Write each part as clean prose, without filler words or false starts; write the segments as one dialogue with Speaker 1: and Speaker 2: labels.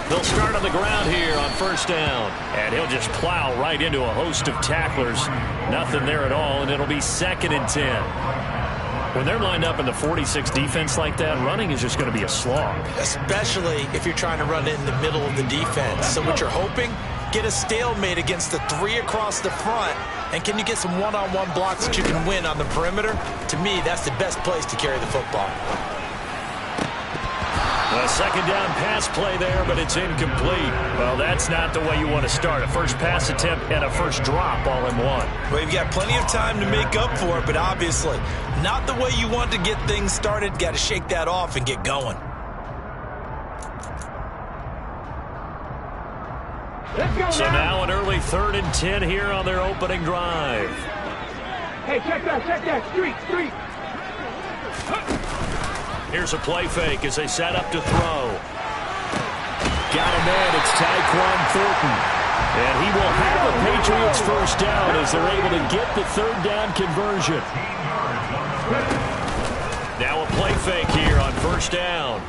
Speaker 1: They'll start on the ground here on first down. And he'll just plow right into a host of tacklers. Nothing there at all, and it'll be 2nd and 10. When they're lined up in the 46 defense like that, running is just going to be a slog.
Speaker 2: Especially if you're trying to run it in the middle of the defense. So what you're hoping, get a stalemate against the 3 across the front. And can you get some one-on-one blocks that you can win on the perimeter? To me, that's the best place to carry the football.
Speaker 1: A second down pass play there, but it's incomplete. Well, that's not the way you want to start. A first pass attempt and a first drop all in one.
Speaker 2: Well, you've got plenty of time to make up for it, but obviously not the way you want to get things started. Got to shake that off and get going.
Speaker 1: So now an early 3rd and 10 here on their opening drive.
Speaker 3: Hey, check that. Street.
Speaker 1: Here's a play fake as they set up to throw. Got him in. It's Tyquan Thornton. And he will have a Patriots first down as they're able to get the 3rd down conversion. Now a play fake here on first down.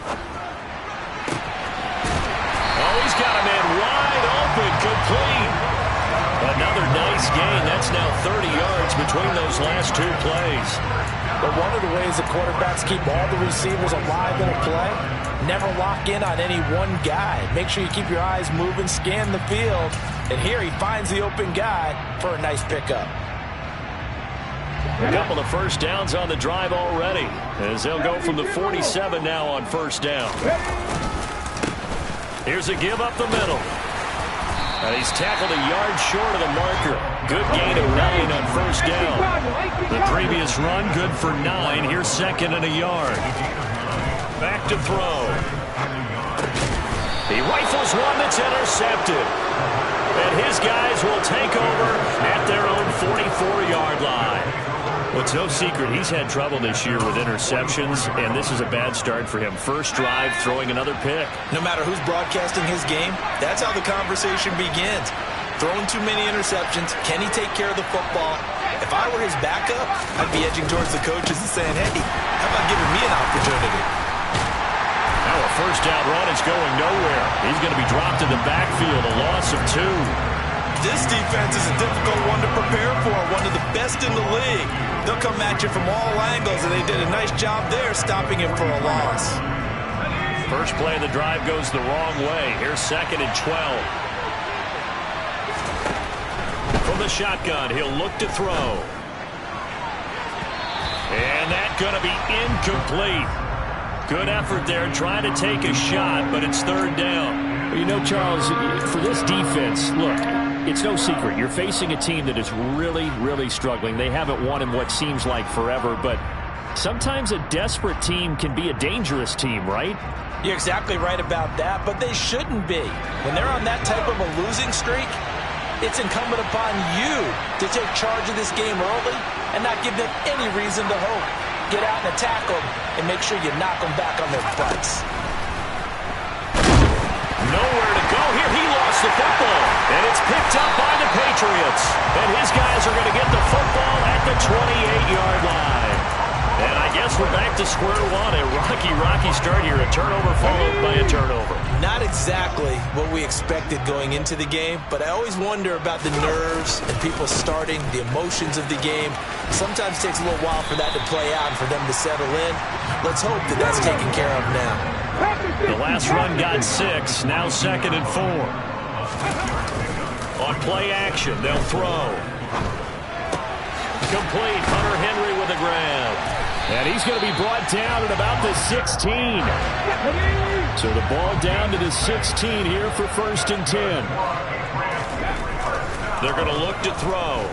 Speaker 1: Oh, he's got him in wide open, complete. Another nice gain. That's now 30 yards between those last 2 plays.
Speaker 2: But one of the ways the quarterbacks keep all the receivers alive in a play, never lock in on any one guy. Make sure you keep your eyes moving, scan the field. And here he finds the open guy for a nice pickup.
Speaker 1: A couple of first downs on the drive already, as they'll go from the 47 now on first down. Here's a give up the middle. And he's tackled a yard short of the marker. Good gain of 9 on first down. The previous run, good for 9. Here's 2nd and a yard. Back to throw. He rifles one that's intercepted. And his guys will take over at their own 44-yard line. Well, it's no secret he's had trouble this year with interceptions, and this is a bad start for him. First drive, throwing another pick.
Speaker 2: No matter who's broadcasting his game, that's how the conversation begins. Throwing too many interceptions. Can he take care of the football? If I were his backup, I'd be edging towards the coaches and saying, hey, how about giving me an opportunity?
Speaker 1: Now a first down run is going nowhere. He's going to be dropped in the backfield, a loss of 2.
Speaker 2: This defense is a difficult one to prepare for, one of the best in the league. They'll come at you from all angles, and they did a nice job there stopping him for a loss.
Speaker 1: First play of the drive goes the wrong way. Here's 2nd and 12. From the shotgun, he'll look to throw. And that's going to be incomplete. Good effort there, trying to take a shot, but it's 3rd down.
Speaker 4: You know, Charles, for this defense, look, it's no secret. You're facing a team that is really, really struggling. They haven't won in what seems like forever, but sometimes a desperate team can be a dangerous team, right?
Speaker 2: You're exactly right about that, but they shouldn't be. When they're on that type of a losing streak, it's incumbent upon you to take charge of this game early and not give them any reason to hope. Get out and attack them and make sure you knock them back on their butts.
Speaker 1: Nowhere to go here. He lost the football, and it's picked up by the Patriots. And his guys are going to get the football at the 28-yard line. And I guess we're back to square one. A rocky start here. A turnover followed by a turnover.
Speaker 2: Not exactly what we expected going into the game, but I always wonder about the nerves and people starting, the emotions of the game. Sometimes it takes a little while for that to play out and for them to settle in. Let's hope that that's taken care of now.
Speaker 1: The last run got 6. Now 2nd and 4. On play action, they'll throw. Complete. Hunter Henry with a grab. And he's going to be brought down at about the 16. So the ball down to the 16 here for 1st and 10. They're going to look to throw.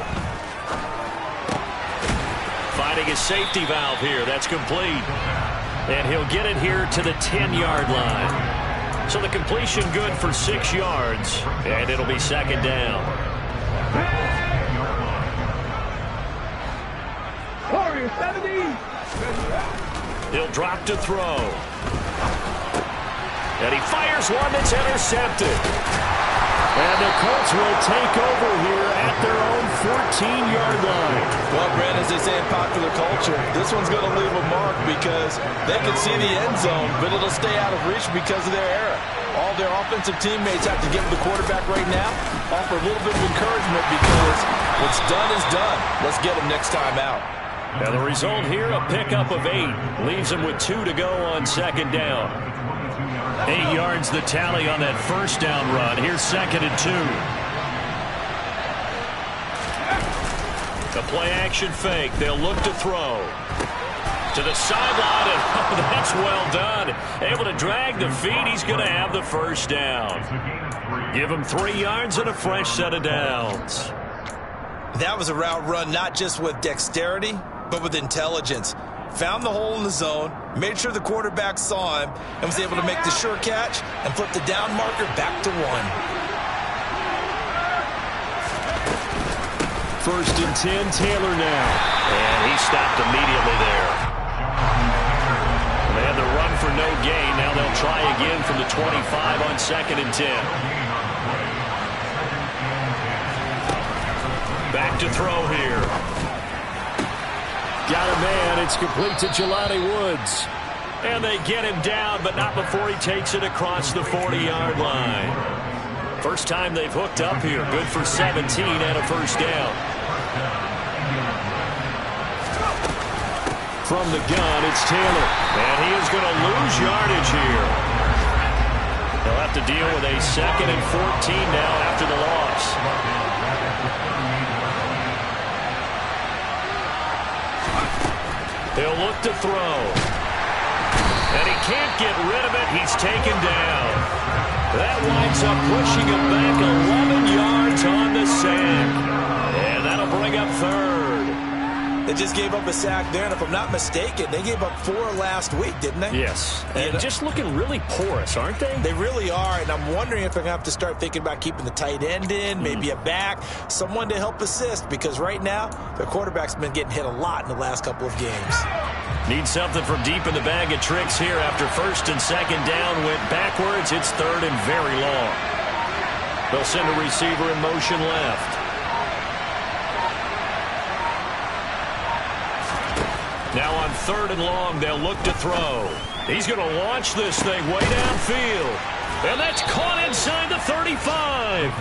Speaker 1: Finding a safety valve here. That's complete. And he'll get it here to the 10-yard line. So the completion good for 6 yards. And it'll be 2nd down.
Speaker 3: Warrior 70.
Speaker 1: He'll drop to throw. And he fires one that's intercepted. And the Colts will take over here
Speaker 4: at their own 14-yard line.
Speaker 2: Well, Brent, as they say in popular culture, this one's going to leave a mark because they can see the end zone, but it'll stay out of reach because of their error. All their offensive teammates have to give the quarterback right now, offer a little bit of encouragement because what's done is done. Let's get them next time out.
Speaker 4: Now the result here, a pickup of 8. Leaves them with 2 to go on second down. 8 yards the tally on that first down run. Here's 2nd and 2. The play-action fake. They'll look to throw. To the sideline, and oh, that's well done. Able to drag the feet. He's going to have the first down. Give him 3 yards and a fresh set of downs.
Speaker 2: That was a route run not just with dexterity, but with intelligence. Found the hole in the zone, made sure the quarterback saw him, and was able to make the sure catch and flip the down marker back to 1.
Speaker 4: 1st and 10, Taylor now.
Speaker 1: And he stopped immediately there.
Speaker 4: They had the run for no gain. Now they'll try again from the 25 on 2nd and 10. Back to throw here. Got a man. It's complete to Jelani Woods. And they get him down, but not before he takes it across the 40-yard line. First time they've hooked up here. Good for 17 and a first down. From the gun, it's Taylor. And he is going to lose yardage here. They'll have to deal with a 2nd and 14 now after the loss. They'll look to throw. And he can't get rid of it. He's taken down. That winds up pushing him back 11 yards on the sack. And that'll bring up 3rd.
Speaker 2: They just gave up a sack there, and if I'm not mistaken, they gave up 4 last week, didn't they?
Speaker 4: Yes. And just looking really porous, aren't they?
Speaker 2: They really are, and I'm wondering if they're going to have to start thinking about keeping the tight end in, maybe a back, someone to help assist, because right now, their quarterback's been getting hit a lot in the last couple of games.
Speaker 4: Need something from deep in the bag of tricks here after 1st and 2nd down went backwards. It's 3rd and very long. They'll send a receiver in motion left. Now on 3rd and long, they'll look to throw. He's going to launch this thing way downfield. And that's caught inside the 35.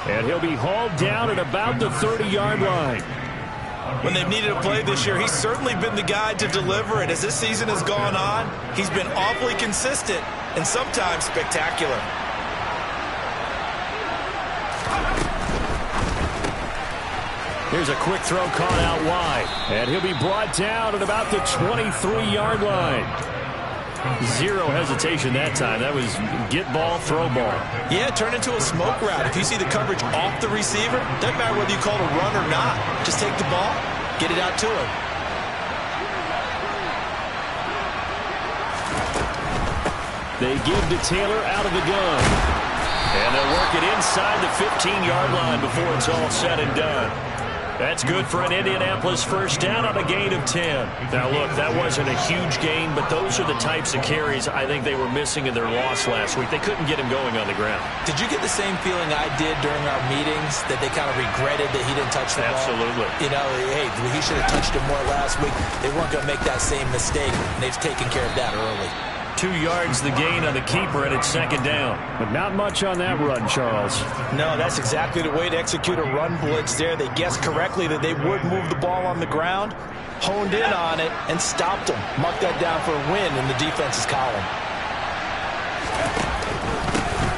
Speaker 4: And he'll be hauled down at about the 30-yard line.
Speaker 2: When they've needed a play this year, he's certainly been the guy to deliver it. As this season has gone on, he's been awfully consistent and sometimes spectacular.
Speaker 4: Here's a quick throw caught out wide. And he'll be brought down at about the 23-yard line. 0 hesitation that time. That was get ball, throw ball.
Speaker 2: Yeah, turn into a smoke route. If you see the coverage off the receiver, doesn't matter whether you call it a run or not. Just take the ball, get it out to him.
Speaker 4: They give to Taylor out of the gun. And they'll work it inside the 15-yard line before it's all said and done. That's good for an Indianapolis first down on a gain of 10. Now, look, that wasn't a huge gain, but those are the types of carries I think they were missing in their loss last week. They couldn't get him going on the ground.
Speaker 2: Did you get the same feeling I did during our meetings, that they kind of regretted that he didn't touch the ball?
Speaker 4: Absolutely.
Speaker 2: You know, hey, he should have touched it more last week. They weren't going to make that same mistake, and they've taken care of that early.
Speaker 4: 2 yards the gain on the keeper, and it's 2nd down. But not much on that run, Charles.
Speaker 2: No, that's exactly the way to execute a run blitz there. They guessed correctly that they would move the ball on the ground, honed in on it, and stopped them. Marked that down for a win in the defense's column.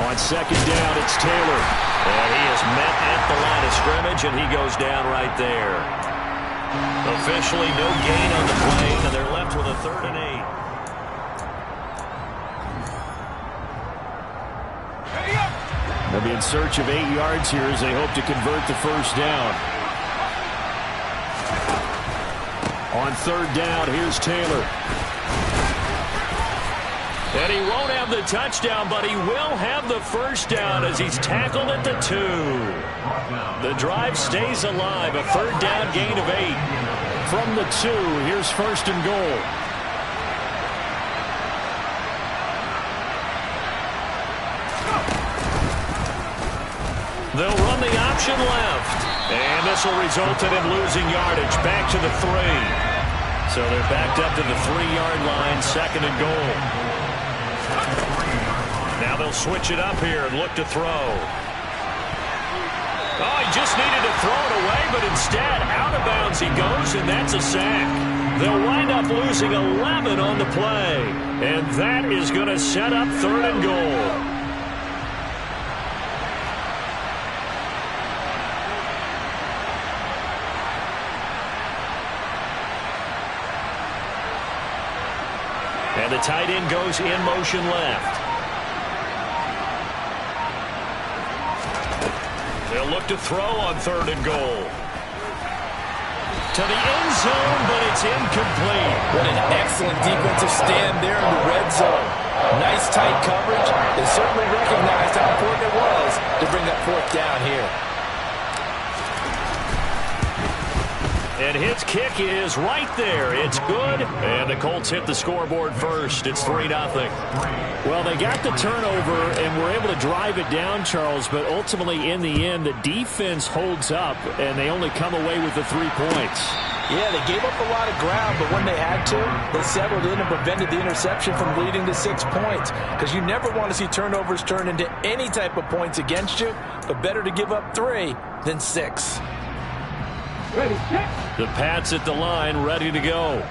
Speaker 4: On 2nd down, it's Taylor.
Speaker 1: And he is met at the line of scrimmage, and he goes down right there. Officially no gain on the play, and they're left with a 3rd and 8.
Speaker 4: They'll be in search of 8 yards here as they hope to convert the first down. On 3rd down, here's Taylor. And he won't have the touchdown, but he will have the first down as he's tackled at the 2. The drive stays alive, a 3rd down gain of 8. From the 2, here's 1st and goal.
Speaker 1: They'll run the option left. And this will result in him losing yardage back to the 3. So they're backed up to the 3-yard line, 2nd and goal. Now they'll switch it up here and look to throw. Oh, he just needed to throw it away, but instead, out of bounds he goes, and that's a sack. They'll wind up losing 11 on the play, and that is going to set up 3rd and goal. And the tight end goes in motion left. They'll look to throw on 3rd and goal. To the end zone, but it's incomplete.
Speaker 2: What an excellent defensive stand there in the red zone. Nice tight coverage. They certainly recognized how important it was to bring up 4th down here.
Speaker 1: And his kick is right there. It's good. And the Colts hit the scoreboard first. It's 3-0.
Speaker 4: Well, they got the turnover and were able to drive it down, Charles, but ultimately in the end, the defense holds up, and they only come away with the 3 points.
Speaker 2: Yeah, they gave up a lot of ground, but when they had to, they settled in and prevented the interception from leading to 6 points. Because you never want to see turnovers turn into any type of points against you, but better to give up 3 than 6.
Speaker 3: Ready, set.
Speaker 1: The Pats at the line, ready to go.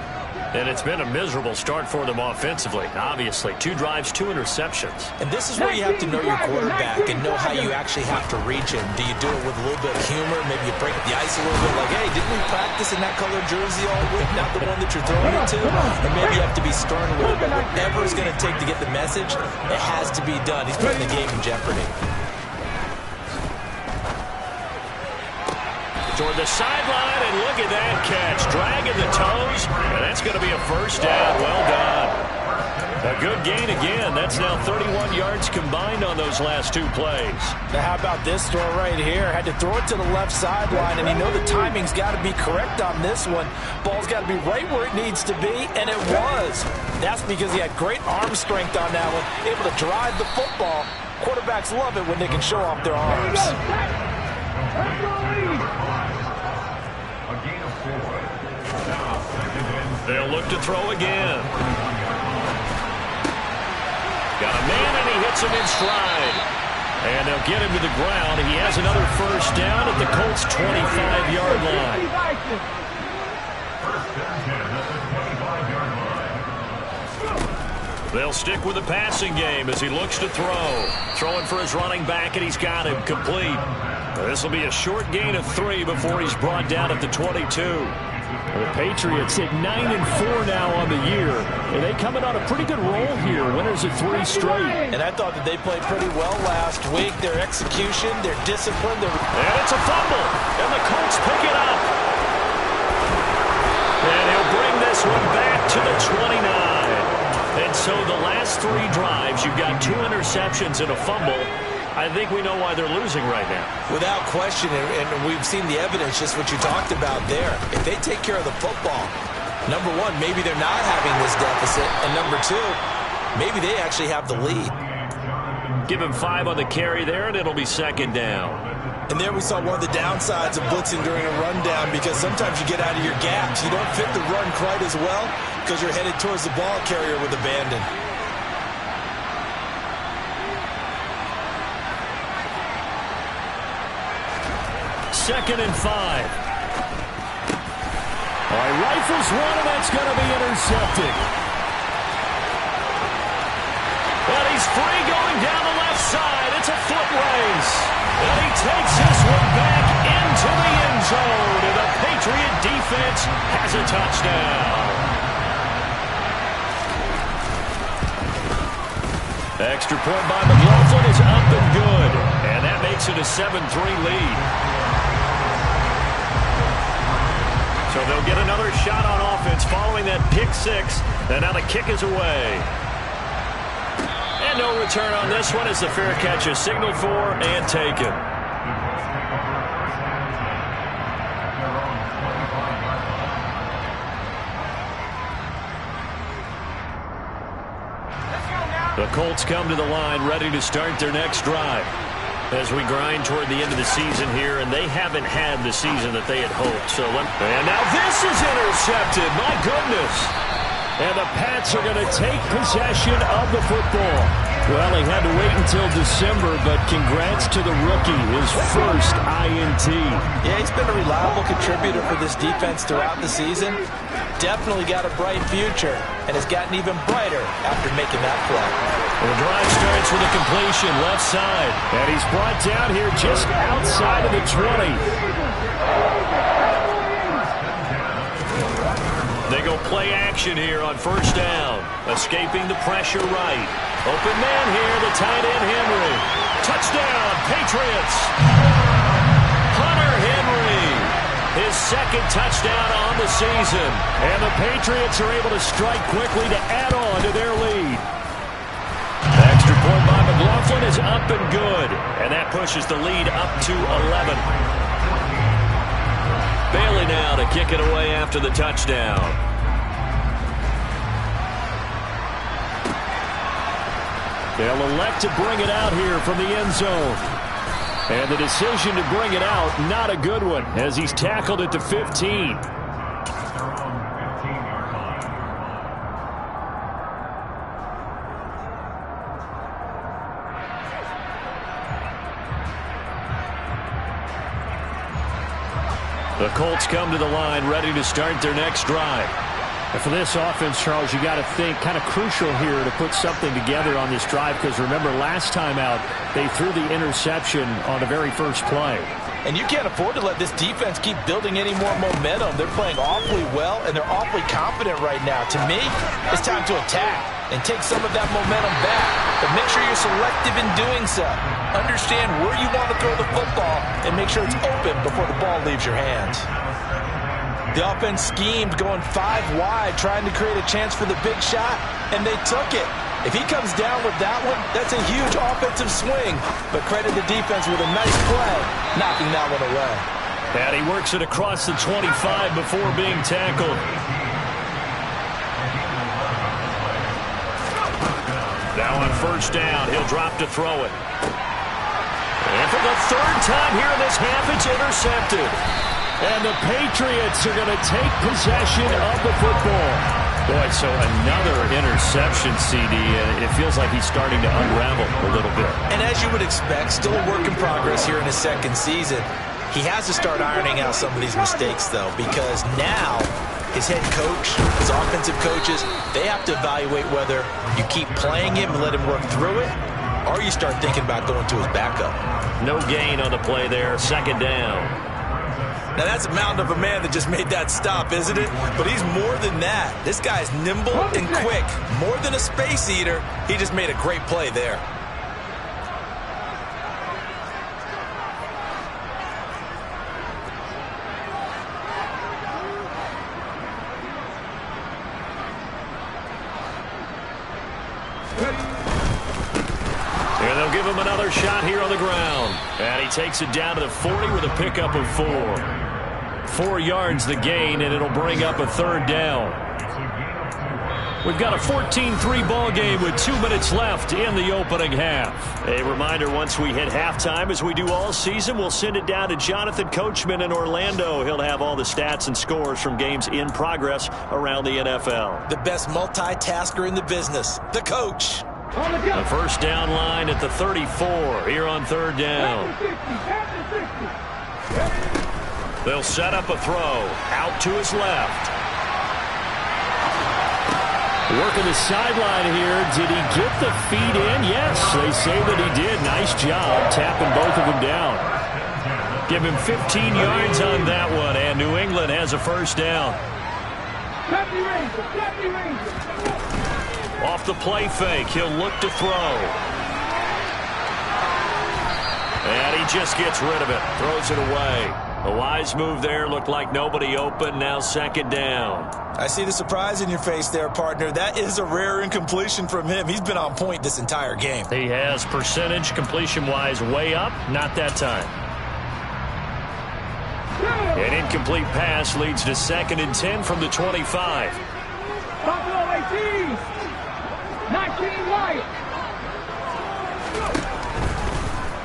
Speaker 1: And it's been a miserable start for them offensively. Obviously, 2 drives, 2 interceptions.
Speaker 2: And this is where you have to know your quarterback and know how you actually have to reach him. Do you do it with a little bit of humor? Maybe you break the ice a little bit like, hey, didn't we practice in that colored jersey all week? Not the one that you're throwing it to? And maybe you have to be stern a little bit. Whatever it's going to take to get the message, it has to be done. He's putting the game in jeopardy.
Speaker 1: Toward the sideline, and look at that catch. Dragging the toes, and that's going to be a 1st down. Well done. A good gain again. That's now 31 yards combined on those last 2 plays.
Speaker 2: Now how about this throw right here? Had to throw it to the left sideline, and you know the timing's got to be correct on this one. Ball's got to be right where it needs to be, and it was. That's because he had great arm strength on that one, able to drive the football. Quarterbacks love it when they can show off their arms.
Speaker 1: They'll look to throw again. Got a man, and he hits him in stride. And they'll get him to the ground. He has another 1st down at the Colts' 25-yard line. They'll stick with the passing game as he looks to throw. Throwing for his running back, and he's got him complete. This will be a short gain of 3 before he's brought down at the 22.
Speaker 4: The Patriots hit 9-4 now on the year, and they coming on a pretty good roll here. Winners of 3 straight.
Speaker 2: And I thought that they played pretty well last week. Their execution, their discipline.
Speaker 1: And it's a fumble, and the Colts pick it up. And he'll bring this one back to the 29. And so the last 3 drives, you've got 2 interceptions and a fumble. I think we know why they're losing right now.
Speaker 2: Without question, and we've seen the evidence, just what you talked about there. If they take care of the football, number 1, maybe they're not having this deficit, and number 2, maybe they actually have the lead.
Speaker 1: Give him 5 on the carry there, and it'll be 2nd down.
Speaker 2: And there we saw one of the downsides of blitzing during a rundown, because sometimes you get out of your gaps. You don't fit the run quite as well because you're headed towards the ball carrier with abandon.
Speaker 1: Second and 5.
Speaker 4: All right, rifles one, and that's going to be intercepted.
Speaker 1: And he's free going down the left side. It's a foot race. And he takes this one back into the end zone. And the Patriot defense has a touchdown. Extra point by McLaughlin is up and good. And that makes it a 7-3 lead. So they'll get another shot on offense following that pick 6. And now the kick is away. And no return on this one as the fair catch is signaled for and taken. The Colts come to the line ready to start their next drive. as we grind toward the end of the season here, and they haven't had the season that they had hoped. And now this is intercepted. My goodness. And the Pats are going to take possession of the football. Well, he had to wait until December, but congrats to the rookie, his first INT.
Speaker 2: Yeah, he's been a reliable contributor for this defense throughout the season. Definitely got a bright future, and has gotten even brighter after making that play.
Speaker 1: The drive starts with a completion left side.
Speaker 4: And he's brought down here just outside of the 20.
Speaker 1: They go play action here on first down. Escaping the pressure right. Open man here, the tight end Henry. Touchdown, Patriots. Hunter Henry. His second touchdown on the season.
Speaker 4: And the Patriots are able to strike quickly to add on to their lead.
Speaker 1: Extra point by McLaughlin is up and good. And that pushes the lead up to 11. Bailey now to kick it away after the touchdown.
Speaker 4: They'll elect to bring it out here from the end zone. And the decision to bring it out, not a good one, as he's tackled at the 15.
Speaker 1: The Colts come to the line, ready to start their next drive.
Speaker 4: And for this offense, Charles, you got to think kind of crucial here to put something together on this drive, because remember, last time out, they threw the interception on the very first play.
Speaker 2: And you can't afford to let this defense keep building any more momentum. They're playing awfully well, and they're awfully confident right now. To me, it's time to attack and take some of that momentum back. But make sure you're selective in doing so. Understand where you want to throw the football and make sure it's open before the ball leaves your hands. The offense schemed going 5 wide, trying to create a chance for the big shot, and they took it. If he comes down with that one, that's a huge offensive swing. But credit the defense with a nice play, knocking that one away.
Speaker 1: And he works it across the 25 before being tackled. Now on first down, he'll drop to throw it. And for the third time here in this half, it's intercepted.
Speaker 4: And the Patriots are going to take possession of the football.
Speaker 1: Boy, so another interception, CD. It feels like he's starting to unravel a little bit.
Speaker 2: And as you would expect, still a work in progress here in his second season. He has to start ironing out some of these mistakes, though, because now his head coach, his offensive coaches, they have to evaluate whether you keep playing him and let him work through it, or you start thinking about going to his backup.
Speaker 1: No gain on the play there, second down.
Speaker 2: Now, that's a mountain of a man that just made that stop, isn't it? But he's more than that. This guy's nimble and quick. More than a space eater, he just made a great play there.
Speaker 1: And they'll give him another shot here on the ground. And he takes it down to the 40 with a pickup of 4. 4 yards the gain, and it'll bring up a third down. We've got a 14-3 ball game with 2 minutes left in the opening half. A reminder, once we hit halftime, as we do all season, we'll send it down to Jonathan Coachman in Orlando. He'll have all the stats and scores from games in progress around the NFL.
Speaker 2: The best multitasker in the business, the coach.
Speaker 1: The first down line at the 34 here on third down. They'll set up a throw out to his left.
Speaker 4: Working the sideline here. Did he get the feet in? Yes, they say that he did. Nice job tapping both of them down. Give him 15 yards on that one, and New England has a first down.
Speaker 1: Off the play fake, he'll look to throw. And he just gets rid of it, throws it away. A wise move there, looked like nobody open, now second down.
Speaker 2: I see the surprise in your face there, partner. That is a rare incompletion from him. He's been on point this entire game.
Speaker 1: He has percentage completion-wise way up, not that time. An incomplete pass leads to 2nd and 10 from the 25.
Speaker 3: Buffalo 18. 19 White.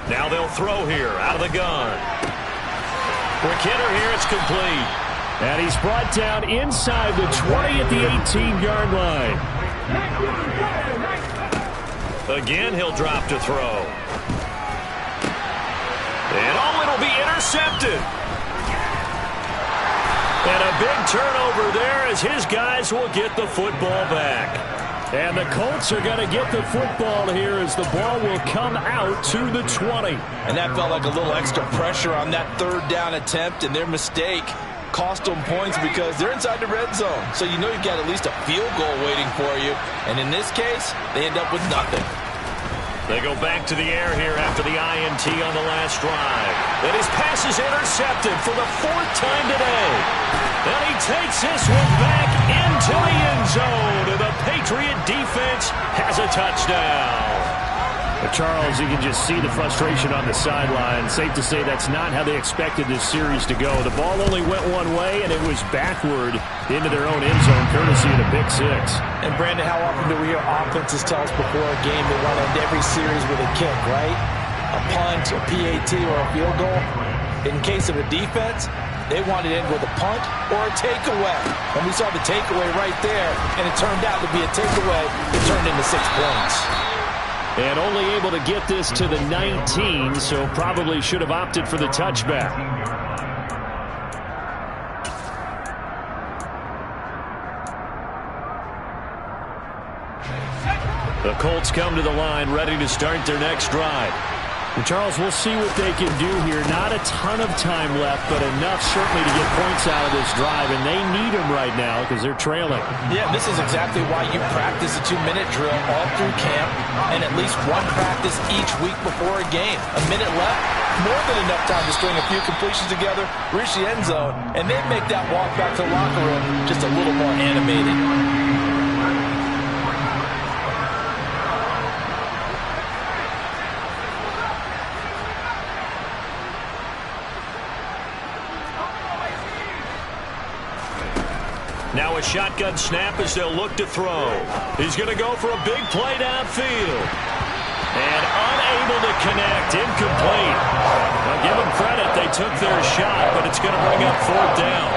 Speaker 1: Now they'll throw here out of the gun. Quick hitter here. It's complete.
Speaker 4: And he's brought down inside the 20 at the 18-yard line.
Speaker 1: Again, he'll drop to throw. And it'll be intercepted. And a big turnover there as his guys will get the football back.
Speaker 4: And the Colts are going to get the football here as the ball will come out to the 20.
Speaker 2: And that felt like a little extra pressure on that third down attempt, and their mistake cost them points because they're inside the red zone. So you know you've got at least a field goal waiting for you. And in this case, they end up with nothing.
Speaker 1: They go back to the air here after the INT on the last drive. And his pass is intercepted for the 4th time today. And he takes this one back into the end zone. And the Patriot defense has a touchdown.
Speaker 4: But Charles, you can just see the frustration on the sideline. Safe to say that's not how they expected this series to go. The ball only went one way, and it was backward into their own end zone, courtesy of the pick six.
Speaker 2: And, Brandon, how often do we hear offenses tell us before a game they want to end every series with a kick, right? A punt, a PAT, or a field goal. In case of a defense, they wanted to end with a punt or a takeaway. And we saw the takeaway right there, and it turned out to be a takeaway that turned into 6 points.
Speaker 4: And only able to get this to the 19, so probably should have opted for the touchback.
Speaker 1: The Colts come to the line ready to start their next drive.
Speaker 4: And Charles, we'll see what they can do here. Not a ton of time left, but enough certainly to get points out of this drive, and they need them right now because they're trailing.
Speaker 2: Yeah, this is exactly why you practice a 2-minute drill all through camp and at least one practice each week before a game. A minute left, more than enough time to string a few completions together, reach the end zone, and then make that walk back to the locker room just a little more animated.
Speaker 1: Now a shotgun snap as they'll look to throw. He's going to go for a big play downfield. And unable to connect, incomplete. Now give them credit, they took their shot, but it's going to bring up 4th down.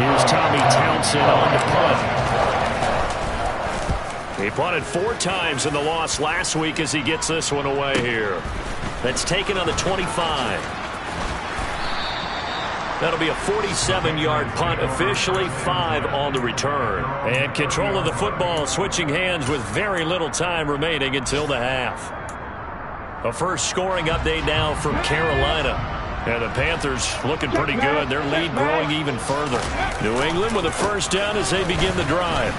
Speaker 4: Here's Tommy Townsend on to punt.
Speaker 1: He punted 4 times in the loss last week as he gets this one away here. That's taken on the 25. That'll be a 47-yard punt, officially 5 on the return. And control of the football switching hands with very little time remaining until the half. A first scoring update now from Carolina. And the Panthers looking pretty good. Their lead growing even further. New England with a first down as they begin the drive.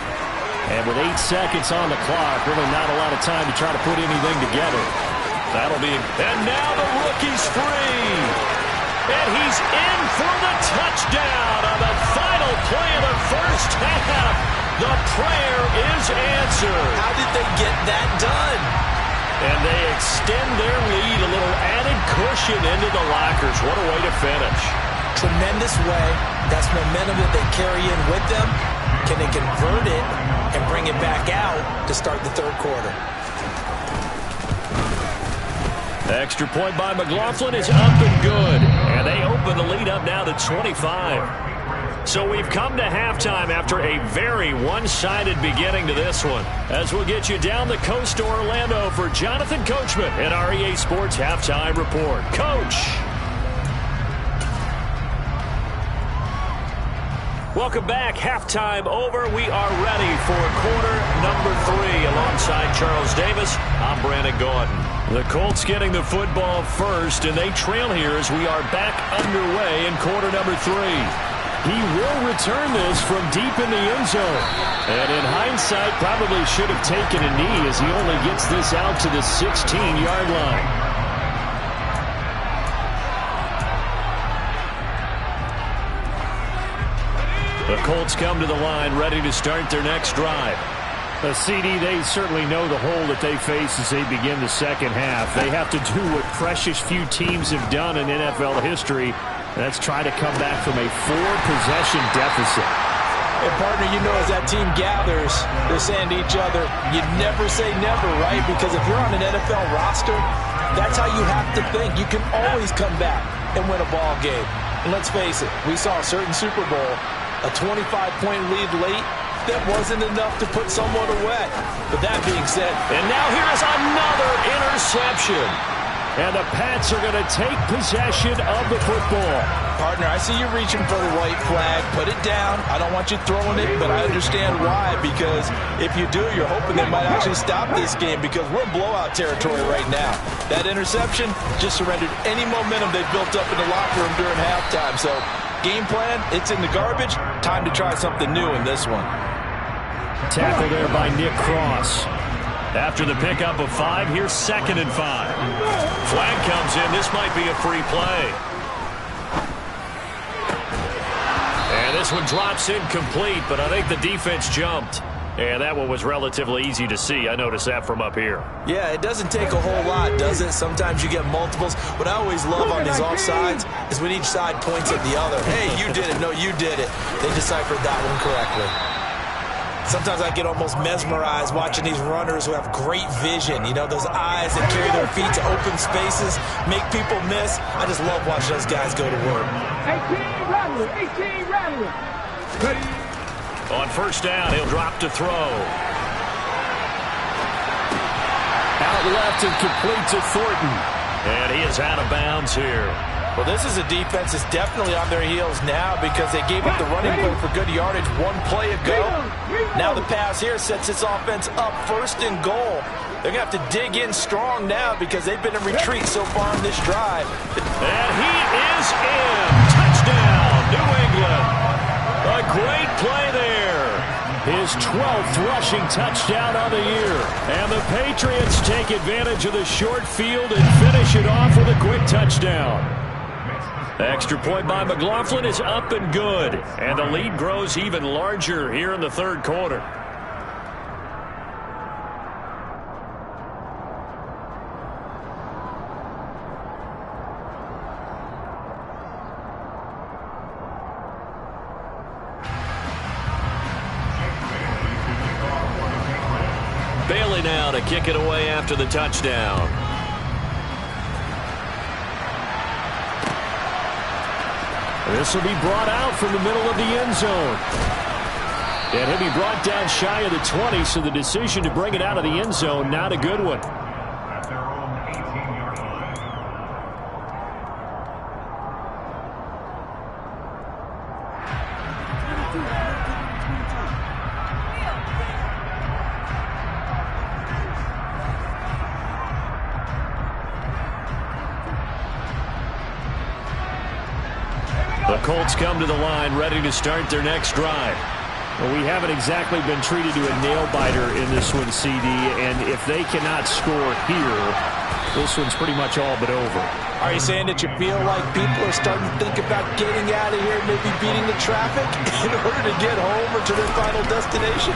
Speaker 4: And with 8 seconds on the clock, really not a lot of time to try to put anything together.
Speaker 1: That'll be... And now the rookie's free. And he's in for the touchdown on the final play of the first half. The prayer is answered.
Speaker 2: How did they get that done?
Speaker 1: And they extend their lead, a little added cushion into the lockers. What a way to finish.
Speaker 2: Tremendous way. That's momentum that they carry in with them. Can they convert it and bring it back out to start the third quarter?
Speaker 1: The extra point by McLaughlin is up and good. And they open the lead up now to 25. So we've come to halftime after a very one-sided beginning to this one. As we'll get you down the coast to Orlando for Jonathan Coachman at our EA Sports Halftime Report. Coach. Welcome back. Halftime over. We are ready for quarter number 3. Alongside Charles Davis, I'm Brandon Gordon. The Colts getting the football first, and they trail here as we are back underway in quarter number 3. He will return this from deep in the end zone. And in hindsight, probably should have taken a knee as he only gets this out to the 16-yard line. The Colts come to the line ready to start their next drive.
Speaker 4: A CD, they certainly know the hole that they face as they begin the second half. They have to do what precious few teams have done in NFL history. That's try to come back from a 4-possession deficit.
Speaker 2: And, partner, you know, as that team gathers, they're saying to each other, you never say never, right? Because if you're on an NFL roster, That's how you have to think. You can always come back and win a ball game. And let's face it, we saw a certain Super Bowl, a 25-point lead late, that wasn't enough to put someone away. But that being said,
Speaker 1: and now here is another interception.
Speaker 4: And the Pats are going to take possession of the football.
Speaker 2: Partner, I see you reaching for the white flag. Put it down. I don't want you throwing it, but I understand why. Because if you do, you're hoping they might actually stop this game, because we're in blowout territory right now. That interception just surrendered any momentum they built up in the locker room during halftime. So game plan, it's in the garbage. Time to try something new in this one.
Speaker 4: Tackle there by Nick Cross.
Speaker 1: After the pickup of 5, here's 2nd and 5. Flag comes in. This might be a free play. And this one drops incomplete, but I think the defense jumped. And that one was relatively easy to see. I noticed that from up here.
Speaker 2: Yeah, it doesn't take a whole lot, does it? Sometimes you get multiples. What I always love on these offsides is when each side points at the other. Hey, you did it. No, you did it. They deciphered that one correctly. Sometimes I get almost mesmerized watching these runners who have great vision. You know, those eyes that carry their feet to open spaces, make people miss. I just love watching those guys go to work.
Speaker 3: 18 rattling, 18 rattling.
Speaker 1: On 1st down, he'll drop to throw.
Speaker 4: Out left and complete to Thornton.
Speaker 1: And he is out of bounds here.
Speaker 2: Well, this is a defense that's definitely on their heels now, because they gave up the running play for good yardage one play ago. Now the pass here sets this offense up 1st and goal. They're going to have to dig in strong now, because they've been in retreat so far in this drive.
Speaker 1: And he is in. Touchdown, New England. A great play there.
Speaker 4: His 12th rushing touchdown of the year. And the Patriots take advantage of the short field and finish it off with a quick touchdown.
Speaker 1: Extra point by McLaughlin is up and good. And the lead grows even larger here in the 3rd quarter. Bailey now to kick it away after the touchdown.
Speaker 4: This will be brought out from the middle of the end zone. And he'll be brought down shy of the 20, so the decision to bring it out of the end zone, not a good one.
Speaker 1: The Colts come to the line ready to start their next drive.
Speaker 4: Well, we haven't exactly been treated to a nail-biter in this one, CD, and if they cannot score here, this one's pretty much all but over.
Speaker 2: Are you saying that you feel like people are starting to think about getting out of here, maybe beating the traffic in order to get home or to their final destination?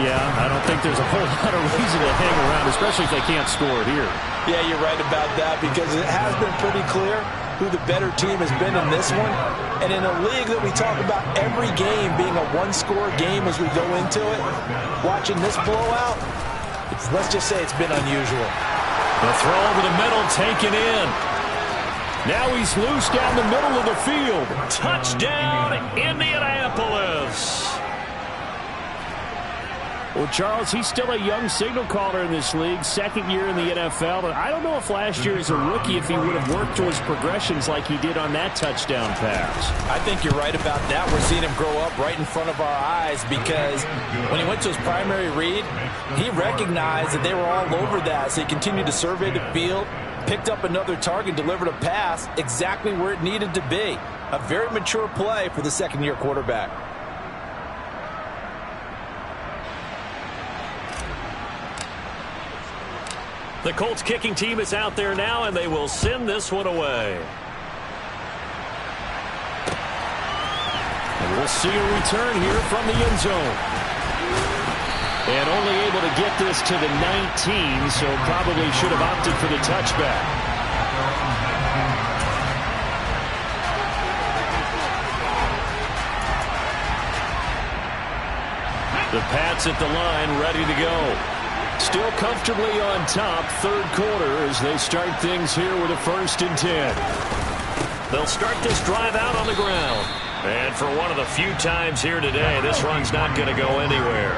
Speaker 4: Yeah, I don't think there's a whole lot of reason to hang around, especially if they can't score here.
Speaker 2: Yeah, you're right about that, because it has been pretty clear who the better team has been in this one. And in a league that we talk about every game being a one-score game as we go into it, watching this blowout, let's just say it's been unusual.
Speaker 1: The throw over the middle taken in.
Speaker 4: Now he's loose down the middle of the field.
Speaker 1: Touchdown, Indianapolis.
Speaker 4: Well, Charles, he's still a young signal caller in this league, 2nd year in the NFL. But I don't know if last year as a rookie, if he would have worked towards progressions like he did on that touchdown pass.
Speaker 2: I think you're right about that. We're seeing him grow up right in front of our eyes, because when he went to his primary read, he recognized that they were all over that. So he continued to survey the field, picked up another target, delivered a pass exactly where it needed to be. A very mature play for the 2nd-year quarterback.
Speaker 1: The Colts kicking team is out there now, and they will send this one away.
Speaker 4: And we'll see a return here from the end zone. And only able to get this to the 19, so probably should have opted for the touchback.
Speaker 1: The Pats at the line, ready to go.
Speaker 4: Still comfortably on top, third quarter, as they start things here with a 1st and 10.
Speaker 1: They'll start this drive out on the ground. And for one of the few times here today, this run's not going to go anywhere.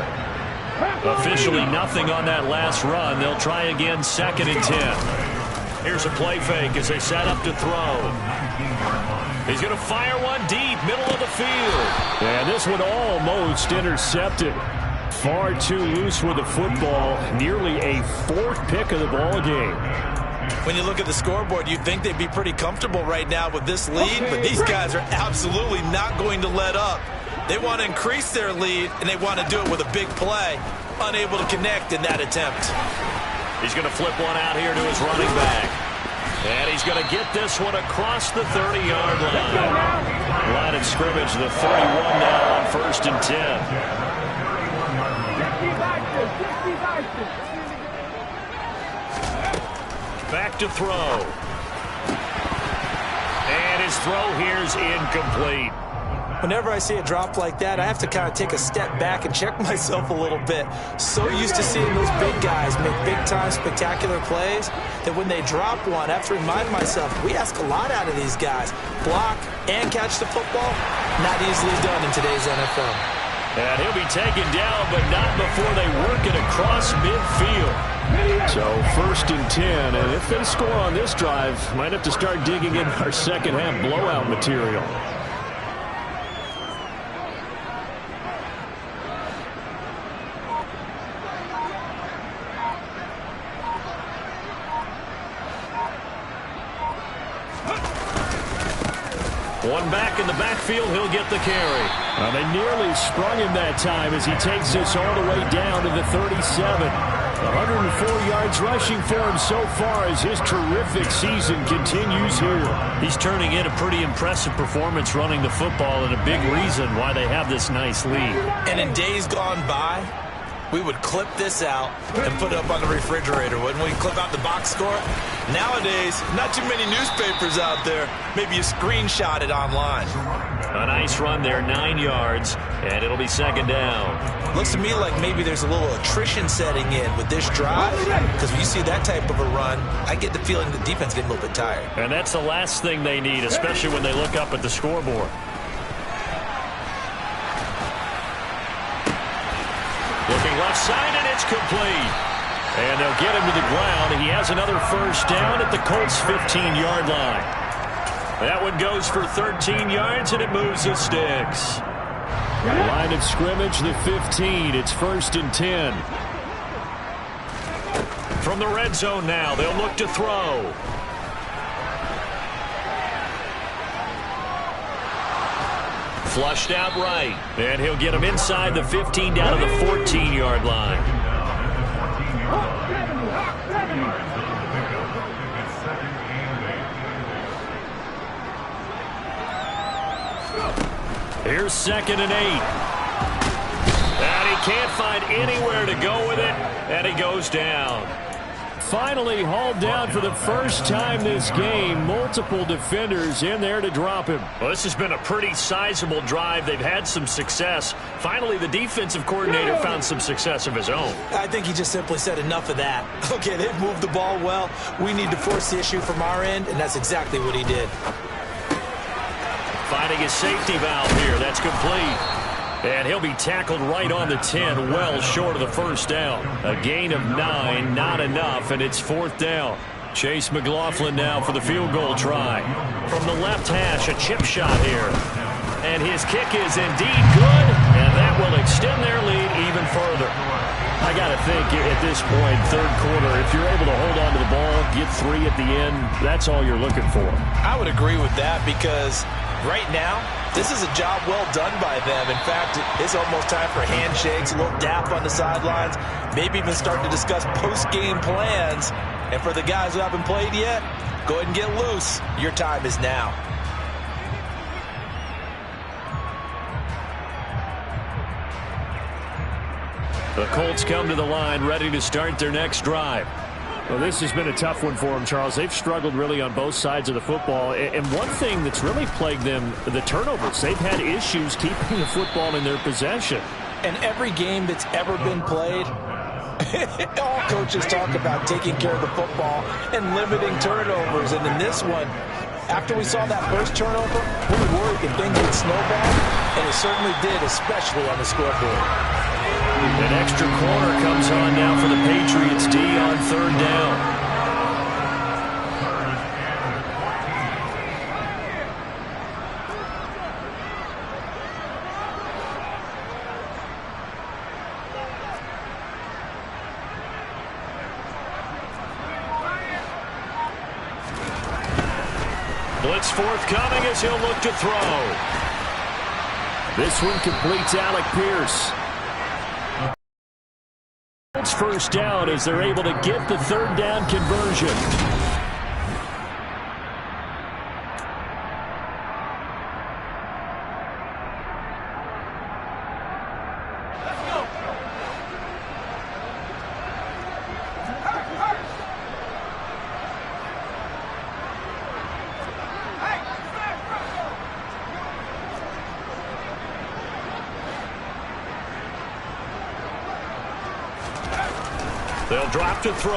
Speaker 1: Officially nothing on that last run. They'll try again, 2nd and 10. Here's a play fake as they set up to throw. He's going to fire one deep, middle of the field.
Speaker 4: And this one almost intercepted. Far too loose with the football. Nearly a 4th pick of the ball game.
Speaker 2: When you look at the scoreboard, you'd think they'd be pretty comfortable right now with this lead, but these guys are absolutely not going to let up. They want to increase their lead, and they want to do it with a big play. Unable to connect in that attempt.
Speaker 1: He's going to flip one out here to his running back. And he's going to get this one across the 30-yard line. Line of scrimmage, the 31 now on 1st and 10. Back to throw. And his throw here is incomplete.
Speaker 2: Whenever I see a drop like that, I have to kind of take a step back and check myself a little bit. So used to seeing those big guys make big-time spectacular plays that when they drop one, I have to remind myself, we ask a lot out of these guys. Block and catch the football, not easily done in today's NFL.
Speaker 1: And he'll be taken down, but not before they work it across midfield.
Speaker 4: So 1st and 10, and if they score on this drive, might have to start digging in our second-half blowout material.
Speaker 1: One back in the backfield, he'll get the carry.
Speaker 4: Well, they nearly sprung him that time as he takes this all the way down to the 37. 104 yards rushing for him so far as his terrific season continues here.
Speaker 1: He's turning in a pretty impressive performance running the football, and a big reason why they have this nice lead.
Speaker 2: And in days gone by, we would clip this out and put it up on the refrigerator, wouldn't we? Clip out the box score. Nowadays, not too many newspapers out there. Maybe you screenshot it online.
Speaker 1: A nice run there, 9 yards, and it'll be 2nd down.
Speaker 2: Looks to me like maybe there's a little attrition setting in with this drive, because when you see that type of a run, I get the feeling the defense getting a little bit tired.
Speaker 1: And that's the last thing they need, especially when they look up at the scoreboard. Looking left side, and it's complete. And they'll get him to the ground. He has another 1st down at the Colts' 15-yard line. That one goes for 13 yards, and it moves the sticks.
Speaker 4: Line of scrimmage, the 15. It's 1st and 10.
Speaker 1: From the red zone now, they'll look to throw. Flushed out right. And he'll get him inside the 15 down to the 14-yard line. Here's 2nd and 8. And he can't find anywhere to go with it, and he goes down.
Speaker 4: Finally hauled down for the first time this game. Multiple defenders in there to drop him.
Speaker 1: Well, this has been a pretty sizable drive. They've had some success. Finally, the defensive coordinator found some success of his own.
Speaker 2: I think he just simply said enough of that. Okay, they've moved the ball well. We need to force the issue from our end, and that's exactly what he did.
Speaker 1: Finding his safety valve here. That's complete. And he'll be tackled right on the 10, well short of the 1st down. A gain of 9, not enough, and it's 4th down. Chase McLaughlin now for the field goal try. From the left hash, a chip shot here. And his kick is indeed good, and that will extend their lead even further.
Speaker 4: I got to think at this point, third quarter, if you're able to hold on to the ball, get 3 at the end, that's all you're looking for.
Speaker 2: I would agree with that because right now, this is a job well done by them. In fact, it's almost time for handshakes, a little dap on the sidelines, maybe even start to discuss post-game plans. And for the guys who haven't played yet, go ahead and get loose. Your time is now.
Speaker 1: The Colts come to the line ready to start their next drive.
Speaker 4: Well, this has been a tough one for them, Charles. They've struggled really on both sides of the football. And one thing that's really plagued them, the turnovers. They've had issues keeping the football in their possession.
Speaker 2: And every game that's ever been played, All coaches talk about taking care of the football and limiting turnovers. And in this one, after we saw that first turnover, we were worried that things would snowball, and it certainly did, especially on the scoreboard.
Speaker 1: An extra corner comes on now for the Patriots D on third down. Blitz forthcoming as he'll look to throw.
Speaker 4: This one completes Alec Pierce. Colts first down as they're able to get the third down conversion.
Speaker 1: They'll drop to throw.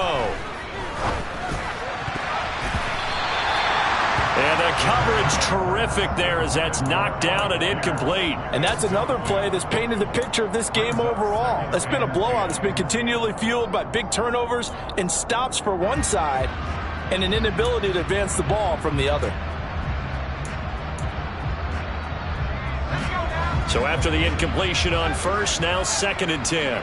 Speaker 1: And the coverage terrific there as that's knocked down and incomplete.
Speaker 2: And that's another play that's painted the picture of this game overall. It's been a blowout. It's been continually fueled by big turnovers and stops for one side and an inability to advance the ball from the other.
Speaker 1: So after the incompletion on first, now 2nd and 10.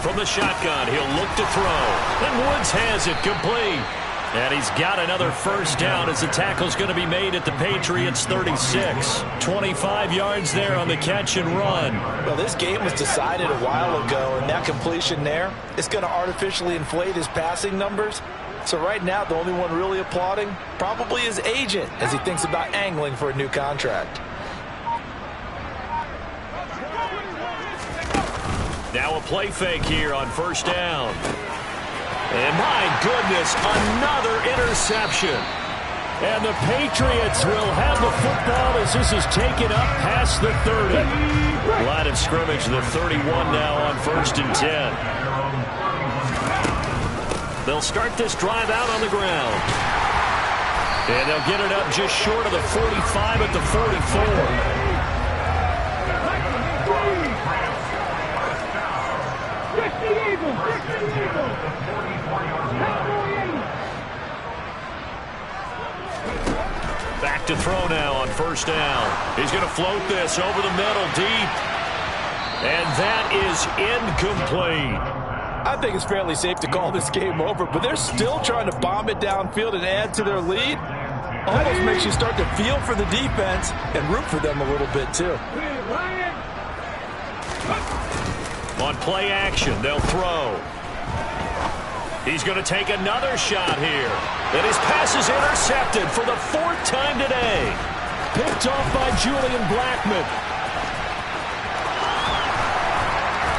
Speaker 1: From the shotgun, he'll look to throw. And Woods has it complete. And he's got another first down as the tackle's going to be made at the Patriots' 36. 25 yards there on the catch and run.
Speaker 2: Well, this game was decided a while ago, and that completion there is going to artificially inflate his passing numbers. So right now, the only one really applauding probably his agent as he thinks about angling for a new contract.
Speaker 1: Now a play fake here on first down. And my goodness, another interception.
Speaker 4: And the Patriots will have the football as this is taken up past the 30.
Speaker 1: Line of scrimmage, the 31 now on 1st and 10. They'll start this drive out on the ground. And they'll get it up just short of the 45 at the 44. Back to throw now on first down. He's going to float this over the middle deep. And that is incomplete.
Speaker 2: I think it's fairly safe to call this game over, but they're still trying to bomb it downfield and add to their lead. Almost makes you start to feel for the defense and root for them a little bit too.
Speaker 1: On play action, they'll throw. He's going to take another shot here. And his pass is intercepted for the 4th time today.
Speaker 4: Picked off by Julian Blackmon.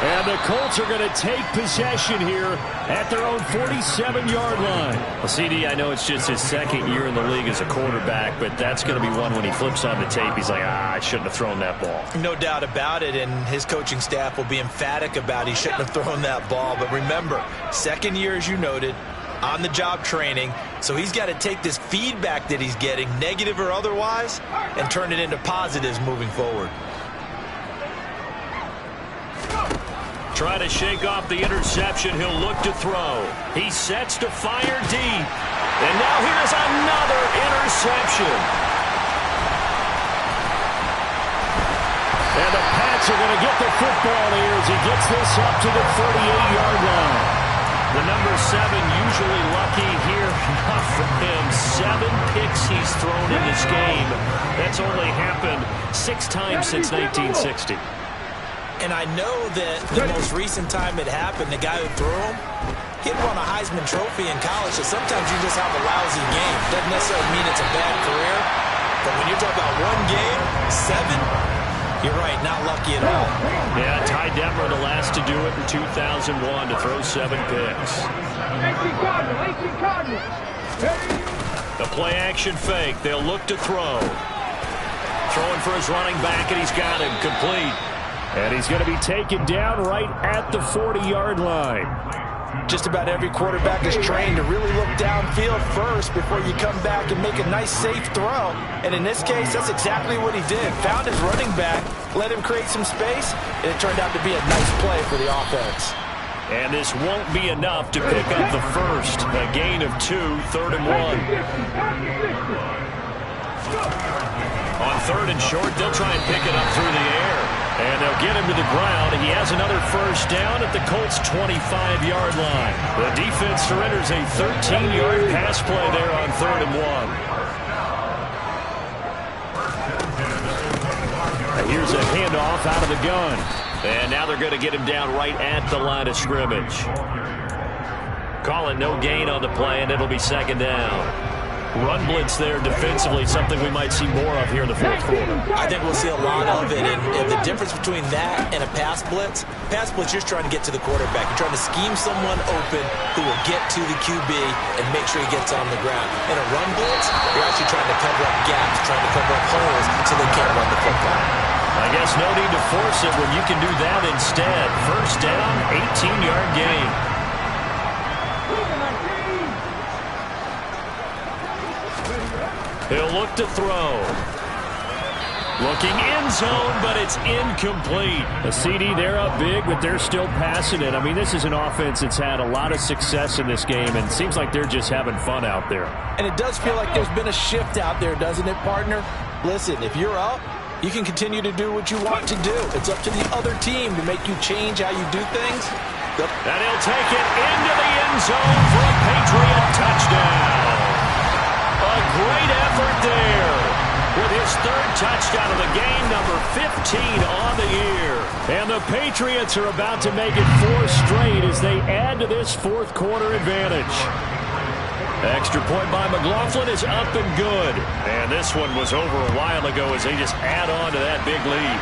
Speaker 4: And the Colts are going to take possession here at their own 47-yard line.
Speaker 1: Well, CD, I know it's just his 2nd year in the league as a quarterback, but that's going to be one when he flips on the tape. He's like, I shouldn't have thrown that ball.
Speaker 2: No doubt about it, and his coaching staff will be emphatic about he shouldn't have thrown that ball. But remember, 2nd year, as you noted, on-the-job training, so he's got to take this feedback that he's getting, negative or otherwise, and turn it into positives moving forward.
Speaker 1: Try to shake off the interception. He'll look to throw. He sets to fire deep. And now here's another interception.
Speaker 4: And the Pats are going to get the football here as he gets this up to the 38-yard line.
Speaker 1: The number 7 usually lucky here. Not for him. 7 picks he's thrown in this game. That's only happened 6 times since 1960.
Speaker 2: And I know that the most recent time it happened, the guy who threw him, he won a Heisman Trophy in college, so sometimes you just have a lousy game. Doesn't necessarily mean it's a bad career, but when you're talking about one game, 7, you're right, not lucky at all.
Speaker 1: Yeah, Ty Detmer, the last to do it in 2001 to throw 7 picks. The play action fake, they'll look to throw. Throwing for his running back, and he's got him complete.
Speaker 4: And he's going to be taken down right at the 40-yard line.
Speaker 2: Just about every quarterback is trained to really look downfield first before you come back and make a nice, safe throw. And in this case, that's exactly what he did. Found his running back, let him create some space, and it turned out to be a nice play for the offense.
Speaker 1: And this won't be enough to pick up the first. A gain of 2, 3rd and 1. On 3rd and short, they'll try and pick it up through the air. And they'll get him to the ground. He has another first down at the Colts' 25-yard line. The defense surrenders a 13-yard pass play there on 3rd and 1. Here's a handoff out of the gun. And now they're going to get him down right at the line of scrimmage. Call it no gain on the play, and it'll be 2nd down. Run blitz there defensively, something we might see more of here in the 4th quarter.
Speaker 2: I think we'll see a lot of it, and the difference between that and a pass blitz, you're just trying to get to the quarterback. You're trying to scheme someone open who will get to the QB and make sure he gets on the ground. In a run blitz, you're actually trying to cover up gaps, trying to cover up holes so they can't run the football.
Speaker 1: I guess no need to force it when you can do that instead. First down, 18-yard gain. He'll look to throw. Looking end zone, but it's incomplete.
Speaker 4: A CD, they're up big, but they're still passing it. I mean, this is an offense that's had a lot of success in this game, and it seems like they're just having fun out there.
Speaker 2: And it does feel like there's been a shift out there, doesn't it, partner? Listen, if you're up, you can continue to do what you want to do. It's up to the other team to make you change how you do things.
Speaker 1: And he'll take it into the end zone for a Patriot touchdown. A great effort there with his 3rd touchdown of the game, number 15 on the year.
Speaker 4: And the Patriots are about to make it 4 straight as they add to this 4th quarter advantage.
Speaker 1: Extra point by McLaughlin is up and good. And this one was over a while ago as they just add on to that big lead.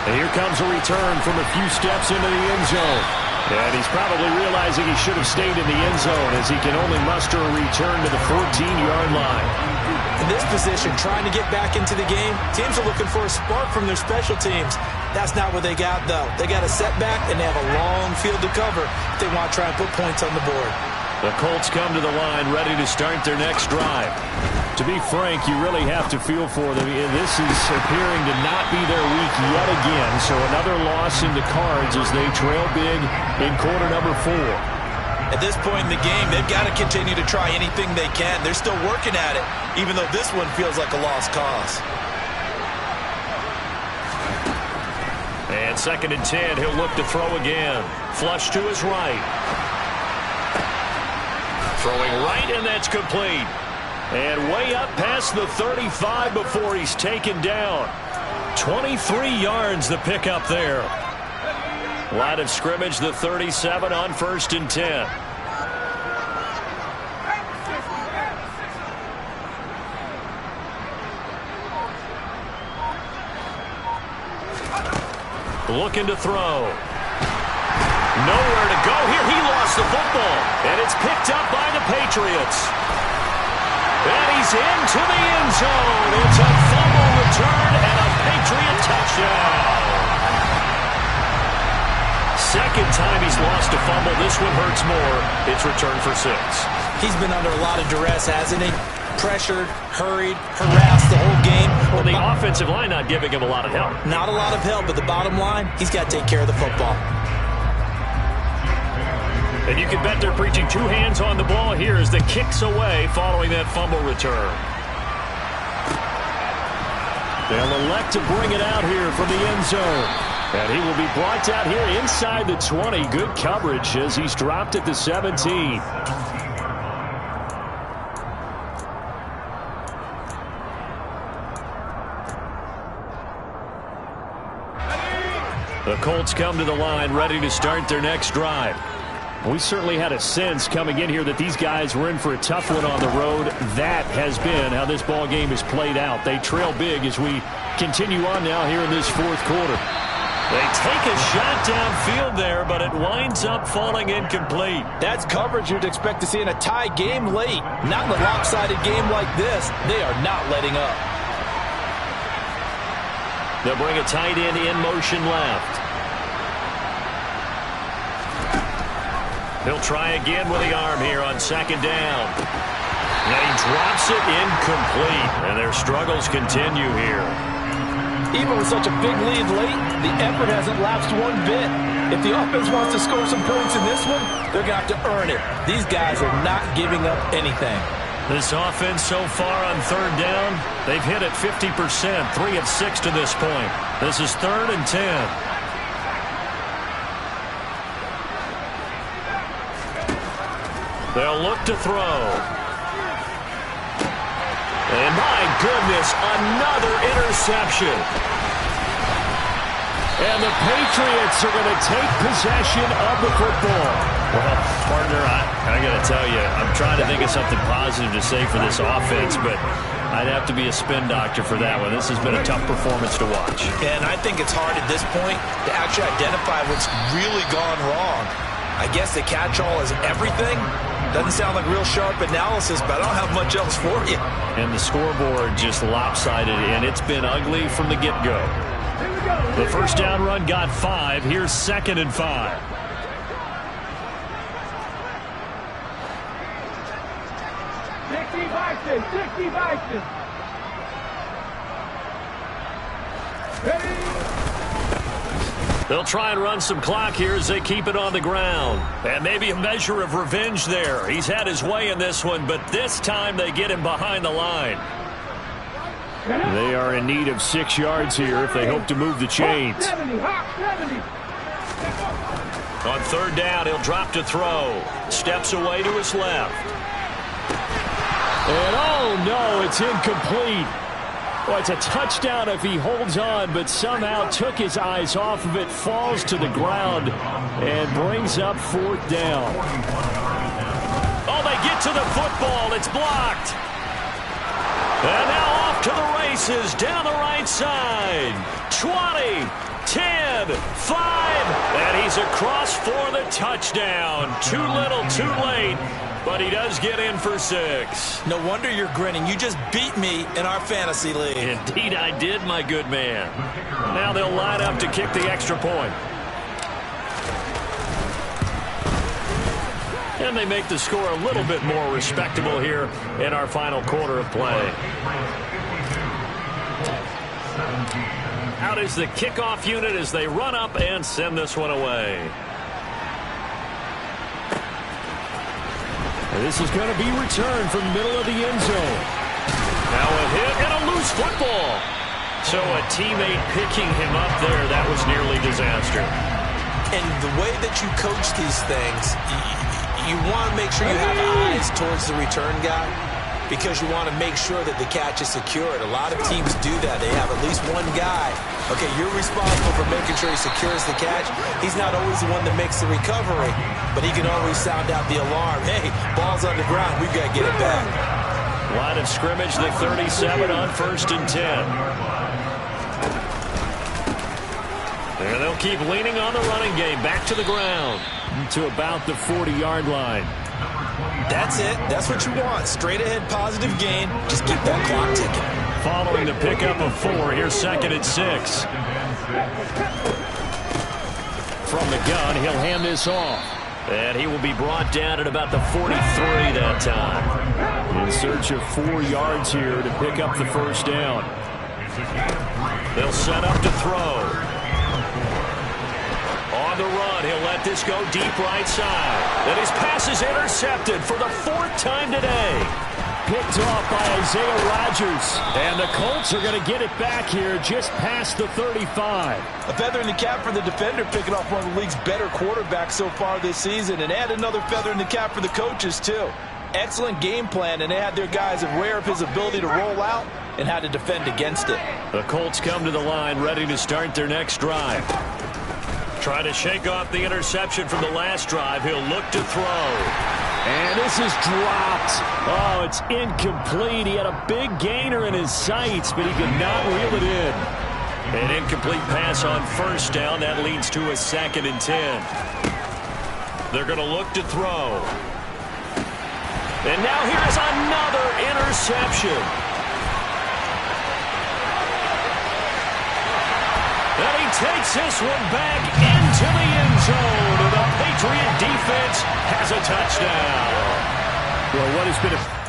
Speaker 4: And here comes a return from a few steps into the end zone. And he's probably realizing he should have stayed in the end zone as he can only muster a return to the 14-yard line.
Speaker 2: In this position, trying to get back into the game, teams are looking for a spark from their special teams. That's not what they got, though. They got a setback, and they have a long field to cover if they want to try and put points on the board.
Speaker 1: The Colts come to the line ready to start their next drive.
Speaker 4: To be frank, you really have to feel for them. This is appearing to not be their week yet again, so another loss in the cards as they trail big in quarter number 4.
Speaker 2: At this point in the game, they've got to continue to try anything they can. They're still working at it, even though this one feels like a lost cause.
Speaker 1: And 2nd and 10, he'll look to throw again. Flush to his right. Throwing right, and that's complete. And way up past the 35 before he's taken down. 23 yards the pickup there. Line of scrimmage, the 37 on 1st and 10. Looking to throw. Nowhere to go here. He lost the football. And it's picked up by the Patriots. And he's into the end zone. It's a fumble return and a Patriot touchdown. 2nd time he's lost a fumble. This one hurts more. It's returned for 6.
Speaker 2: He's been under a lot of duress, hasn't he? Pressured, hurried, harassed the whole game.
Speaker 1: Well, the offensive line not giving him a lot of help.
Speaker 2: Not a lot of help, but the bottom line, he's got to take care of the football.
Speaker 1: And you can bet they're preaching 2 hands on the ball here as the kick's away following that fumble return.
Speaker 4: They'll elect to bring it out here from the end zone. And he will be brought down here inside the 20. Good coverage as he's dropped at the 17.
Speaker 1: The Colts come to the line ready to start their next drive.
Speaker 4: We certainly had a sense coming in here that these guys were in for a tough one on the road. That has been how this ball game is played out. They trail big as we continue on now here in this 4th quarter.
Speaker 1: They take a shot downfield there, but it winds up falling incomplete.
Speaker 2: That's coverage you'd expect to see in a tie game late. Not in a lopsided game like this. They are not letting up.
Speaker 1: They'll bring a tight end in motion left. He'll try again with the arm here on second down. And he drops it incomplete, and their struggles continue here.
Speaker 2: Even with such a big lead late, the effort hasn't lapsed one bit. If the offense wants to score some points in this one, they're going to have to earn it. These guys are not giving up anything.
Speaker 1: This offense so far on third down, they've hit it 50%, 3 of 6 to this point. This is 3rd and 10. They'll look to throw. And my goodness, another interception.
Speaker 4: And the Patriots are going to take possession of the football.
Speaker 1: Well, partner, I got to tell you, I'm trying to think of something positive to say for this offense, but I'd have to be a spin doctor for that one. This has been a tough performance to watch.
Speaker 2: And I think it's hard at this point to actually identify what's really gone wrong. I guess the catch-all is everything. Doesn't sound like real sharp analysis, but I don't have much else for you.
Speaker 1: And the scoreboard just lopsided, and it's been ugly from the get-go. The first down run got 5. Here's 2nd and 5. They'll try and run some clock here as they keep it on the ground. And maybe a measure of revenge there. He's had his way in this one, but this time they get him behind the line.
Speaker 4: They are in need of 6 yards here if they hope to move the chains.
Speaker 1: On third down, he'll drop to throw. Steps away to his left.
Speaker 4: And oh no, it's incomplete. Well, it's a touchdown if he holds on, but somehow took his eyes off of it, falls to the ground, and brings up 4th down.
Speaker 1: Oh, they get to the football. It's blocked. And now off to the races down the right side. 20, 10, 5, and he's across for the touchdown. Too little, too late, but he does get in for 6.
Speaker 2: No wonder you're grinning. You just beat me in our fantasy league.
Speaker 1: Indeed I did, my good man. Now they'll line up to kick the extra point. And they make the score a little bit more respectable here in our final quarter of play. Out is the kickoff unit as they run up and send this one away.
Speaker 4: And this is going to be returned from the middle of the end zone.
Speaker 1: Now a hit and a loose football. So a teammate picking him up there, that was nearly disaster.
Speaker 2: And the way that you coach these things, you want to make sure you have eyes towards the return guy because you want to make sure that the catch is secured. A lot of teams do that. They have at least one guy. Okay, you're responsible for making sure he secures the catch. He's not always the one that makes the recovery, but he can always sound out the alarm. Hey, ball's on the ground. We've got to get it back.
Speaker 1: Line of scrimmage, the 37 on 1st and 10. And they'll keep leaning on the running game. Back to the ground.
Speaker 4: To about the 40-yard line.
Speaker 2: That's it. That's what you want. Straight ahead positive gain. Just keep that clock ticking.
Speaker 1: Following the pickup of 4, here's 2nd and 6.
Speaker 4: From the gun, he'll hand this off.
Speaker 1: And he will be brought down at about the 43 that time.
Speaker 4: In search of 4 yards here to pick up the first down.
Speaker 1: They'll set up to throw. On the run, he'll let this go deep right side. And his pass is intercepted for the 4th time today.
Speaker 4: Picked off by Isaiah Rodgers. And the Colts are going to get it back here just past the 35.
Speaker 2: A feather in the cap for the defender, picking off one of the league's better quarterbacks so far this season. And add another feather in the cap for the coaches, too. Excellent game plan, and they had their guys aware of his ability to roll out and how to defend against it.
Speaker 1: The Colts come to the line ready to start their next drive. Try to shake off the interception from the last drive. He'll look to throw.
Speaker 4: And this is dropped. Oh, it's incomplete. He had a big gainer in his sights, but he could not reel it in.
Speaker 1: An incomplete pass on 1st down. That leads to a 2nd and 10. They're going to look to throw. And now here's another interception. And he takes this one back into the end zone. And the Patriot defense has a touchdown.
Speaker 4: Well, what has been a...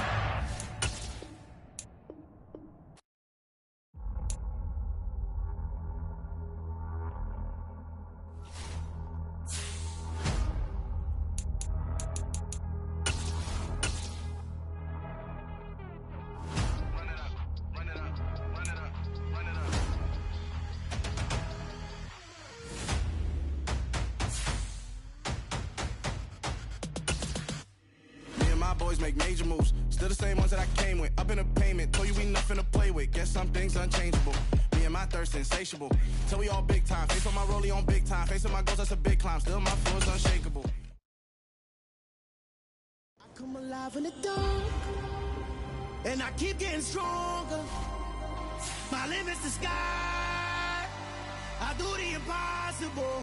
Speaker 5: My boys make major moves. Still the same ones that I came with. Up in the payment. Told you we nothing to play with. Guess some things unchangeable. Me and my thirst insatiable. Till we all big time. Face on my rollie on big time. Facing my goals, that's a big climb. Still my flow is unshakable.
Speaker 6: I come alive in the dark. And I keep getting stronger. My limit's the sky. I do the impossible.